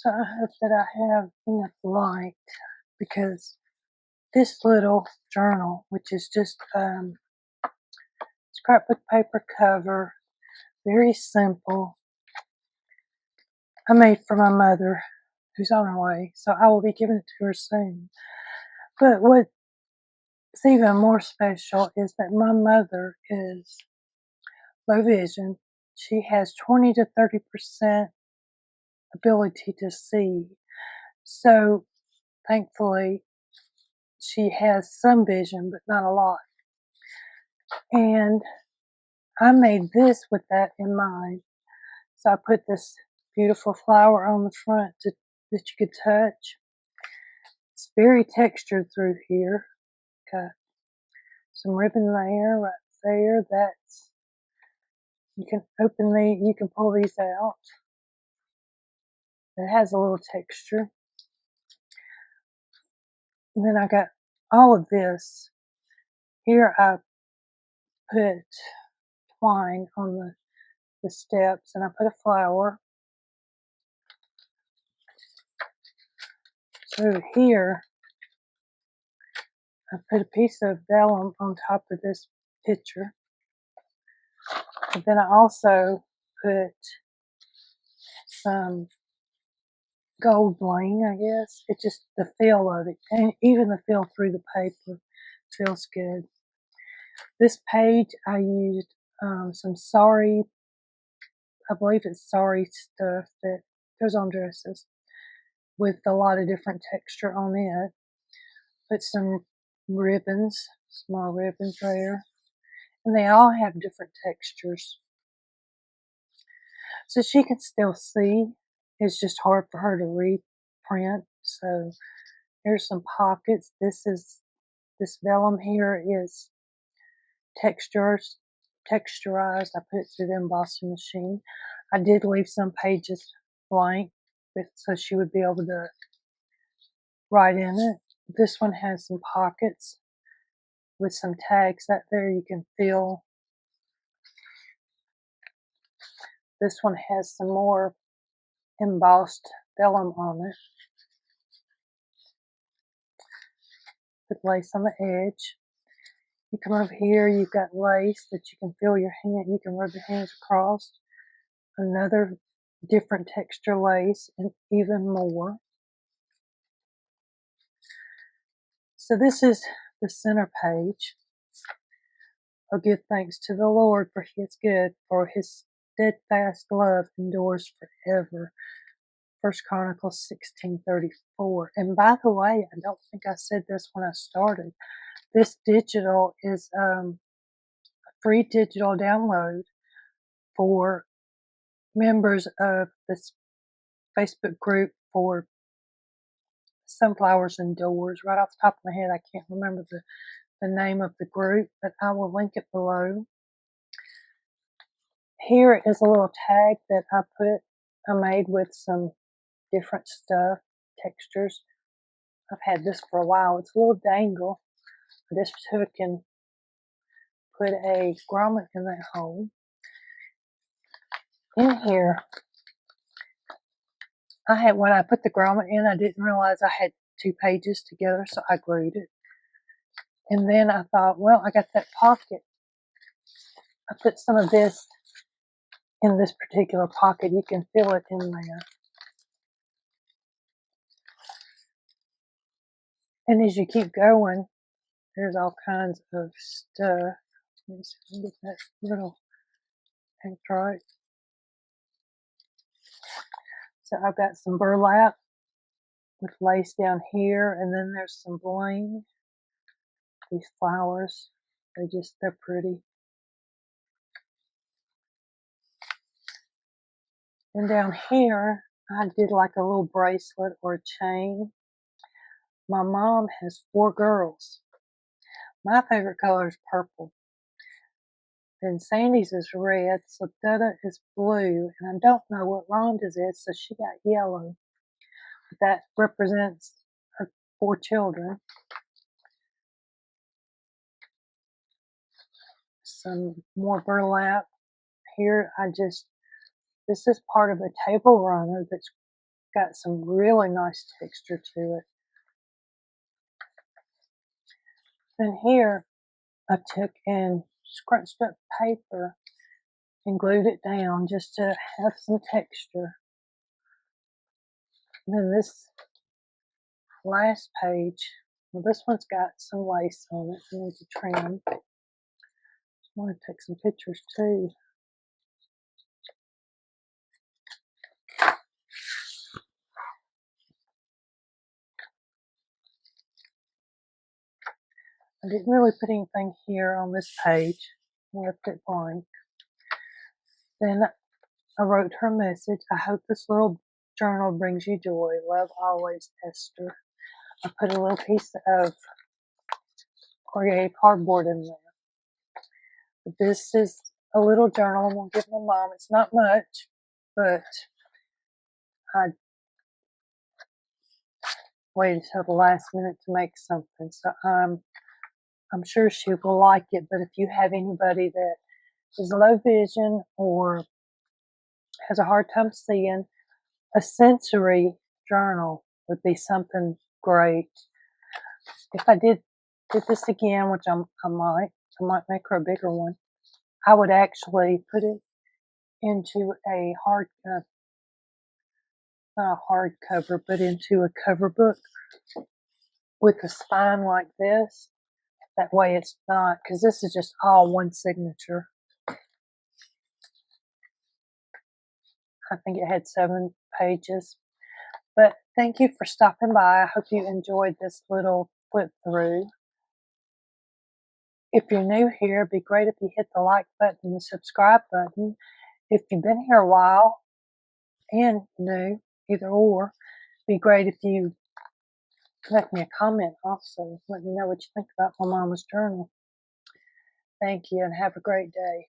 So I hope that I have enough light because this little journal, which is just scrapbook paper cover, very simple, I made for my mother who's on her way, so I will be giving it to her soon. But what's even more special is that my mother is low vision. She has 20 to 30% ability to see. So thankfully, she has some vision, but not a lot. And I made this with that in mind. So I put this beautiful flower on the front that you could touch. It's very textured through here. Got some ribbon there, right there. That's, you can you can pull these out. It has a little texture. And then I got all of this. Here I put twine on the steps, and I put a flower. So here I put a piece of vellum on top of this picture. And then I also put some gold bling, I guess. It's just the feel of it, and even the feel through the paper feels good. This page I used some sari, I believe it's sari stuff that goes on dresses with a lot of different texture on it. Put some ribbons, small ribbons there, and they all have different textures. So she can still see. It's just hard for her to read print. So there's some pockets. This vellum here is texturized. I put it through the embossing machine. I did leave some pages blank so she would be able to write in it. This one has some pockets with some tags that there you can feel. This one has some more embossed vellum on it with lace on the edge. You come over here, you've got lace that you can feel your hand, you can rub your hands across. Another different texture lace and even more. So this is the center page. Oh, give thanks to the Lord, for he is good, for his steadfast love endures forever. 1 Chronicles 16:34. And by the way, I don't think I said this when I started. This digital is a free digital download for members of this Facebook group for sunflowers and doors. Right off the top of my head, I can't remember the name of the group, but I will link it below. Here is a little tag that I made with some different stuff, textures. I've had this for a while. It's a little dangle. I just took and put a grommet in that hole. In here, when I put the grommet in, I didn't realize I had two pages together, so I glued it. And then I thought, well, I got that pocket. I put some of this in this particular pocket. You can feel it in there. And as you keep going, there's all kinds of stuff. Let me see if I can get that little thing right. So I've got some burlap with lace down here, and then there's some bling. These flowers, they're pretty. And down here, I did like a little bracelet or a chain. My mom has 4 girls. My favorite color is purple. Then Sandy's is red, so Dada is blue, and I don't know what Rhonda's is, so she got yellow. That represents her 4 children. Some more burlap. Here this is part of a table runner that's got some really nice texture to it. And here I took and scrunched up paper and glued it down just to have some texture. And then this last page, well, this one's got some lace on it. I need to trim. I want to take some pictures too. I didn't really put anything here on this page. I left it blank. Then I wrote her a message. I hope this little journal brings you joy. Love always, Esther. I put a little piece of corrugated cardboard in there. But this is a little journal I'm going to give my mom. It's not much, but I waited till the last minute to make something. So I'm sure she will like it. But if you have anybody that is low vision or has a hard time seeing, a sensory journal would be something great. If I did this again, which I might make her a bigger one, I would actually put it into a not a hardcover, but into a cover book with a spine like this. That way it's not, because this is just all one signature. I think it had 7 pages. But thank you for stopping by. I hope you enjoyed this little flip through. If you're new here, it'd be great if you hit the like button and the subscribe button. If you've been here a while and new, either or, it'd be great if you left me a comment also. Let me know what you think about my mama's journal. Thank you and have a great day.